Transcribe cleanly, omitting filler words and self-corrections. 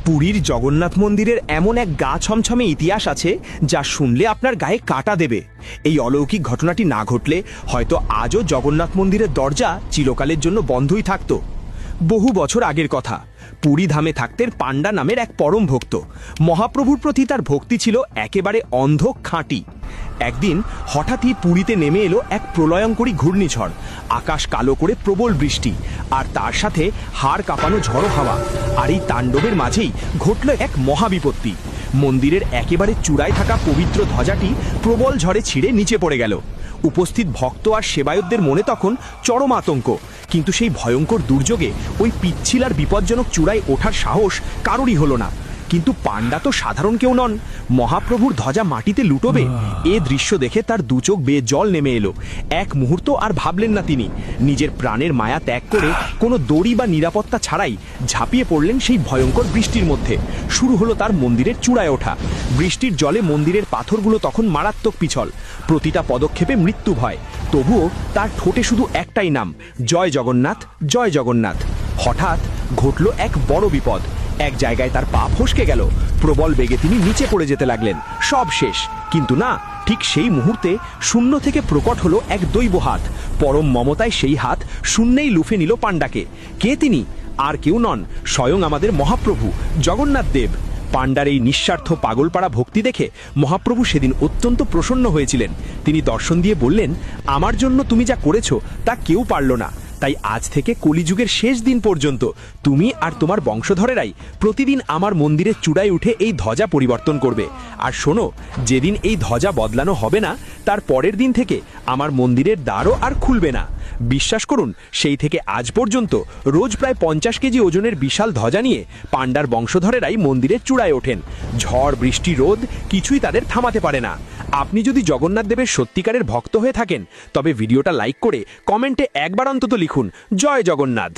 পুরীর জগন্নাথ মন্দিরের এমন এক গা ছমছমে ইতিহাস আছে যা শুনলে আপনার গায়ে কাঁটা দেবে। এই অলৌকিক ঘটনাটি না ঘটলে হয়তো আজও জগন্নাথ মন্দিরের দরজা চিরকালের জন্য বন্ধই থাকত। বহু বছর আগের কথা, পুরী ধামে থাকতেন পাণ্ডা নামের এক পরম ভক্ত। মহাপ্রভুর প্রতি তার ভক্তি ছিল একেবারে অন্ধ খাঁটি। একদিন হঠাৎই পুরীতে নেমে এলো এক প্রলয়ঙ্করী ঘূর্ণিঝড়। আকাশ কালো করে প্রবল বৃষ্টি, আর তার সাথে হাড় কাঁপানো ঝড়ো হাওয়া। আর এই তাণ্ডবের মাঝেই ঘটল এক মহাবিপত্তি। মন্দিরের একেবারে চূড়ায় থাকা পবিত্র ধ্বজাটি প্রবল ঝড়ে ছিঁড়ে নিচে পড়ে গেল। উপস্থিত ভক্ত আর সেবায়তদের মনে তখন চরম আতঙ্ক। কিন্তু সেই ভয়ঙ্কর দুর্যোগে ওই পিচ্ছিল আর বিপজ্জনক চূড়ায় ওঠার সাহস কারোরই হলো না। কিন্তু পাণ্ডা তো সাধারণ কেউ নন, মহাপ্রভুর ধ্বজা মাটিতে লুটোবে। এ দৃশ্য দেখে তার দু চোখ বেয়ে জল নেমে এলো। এক মুহূর্ত আর ভাবলেন না তিনি। নিজের প্রাণের মায়া ত্যাগ করে কোনো দড়ি বা নিরাপত্তা ছাড়াই ঝাঁপিয়ে পড়লেন সেই ভয়ঙ্কর বৃষ্টির মধ্যে। শুরু হলো তার মন্দিরের চূড়ায় ওঠা। বৃষ্টির জলে মন্দিরের পাথরগুলো তখন মারাত্মক পিছল, প্রতিটা পদক্ষেপে মৃত্যু ভয়। তবুও তার ঠোঁটে শুধু একটাই নাম, জয় জগন্নাথ, জয় জগন্নাথ। হঠাৎ ঘটল এক বড় বিপদ। এক জায়গায় তার পা ফসকে গেল। প্রবল বেগে তিনি নিচে পড়ে যেতে লাগলেন। সব শেষ। কিন্তু না, ঠিক সেই মুহূর্তে শূন্য থেকে প্রকট হলো এক দৈব হাত। পরম মমতায় সেই হাত শূন্যেই লুফে নিল পাণ্ডাকে। কে তিনি? আর কেউ নন, স্বয়ং আমাদের মহাপ্রভু জগন্নাথ দেব। পাণ্ডার এই নিঃস্বার্থ পাগলপাড়া ভক্তি দেখে মহাপ্রভু সেদিন অত্যন্ত প্রসন্ন হয়েছিলেন। তিনি দর্শন দিয়ে বললেন, আমার জন্য তুমি যা করেছো তা কেউ পারল না। তাই আজ থেকে কলিযুগের শেষ দিন পর্যন্ত তুমি আর তোমার বংশধরেরাই প্রতিদিন আমার মন্দিরের চূড়ায় উঠে এই ধ্বজা পরিবর্তন করবে। আর শোনো, যেদিন এই ধ্বজা বদলানো হবে না তার পরের দিন থেকে আমার মন্দিরের দ্বারও আর খুলবে না। বিশ্বাস করুন, সেই থেকে আজ পর্যন্ত রোজ প্রায় 50 কেজি ওজনের বিশাল ধ্বজা নিয়ে পাণ্ডার বংশধরেরাই মন্দিরের চূড়ায় ওঠেন। ঝড় বৃষ্টি রোদ কিছুই তাদের থামাতে পারে না। আপনি যদি জগন্নাথ দেবের সত্যিকারের ভক্ত হয়ে থাকেন তবে ভিডিওটা লাইক করে কমেন্টে একবার অন্তত লিখুন, জয় জগন্নাথ।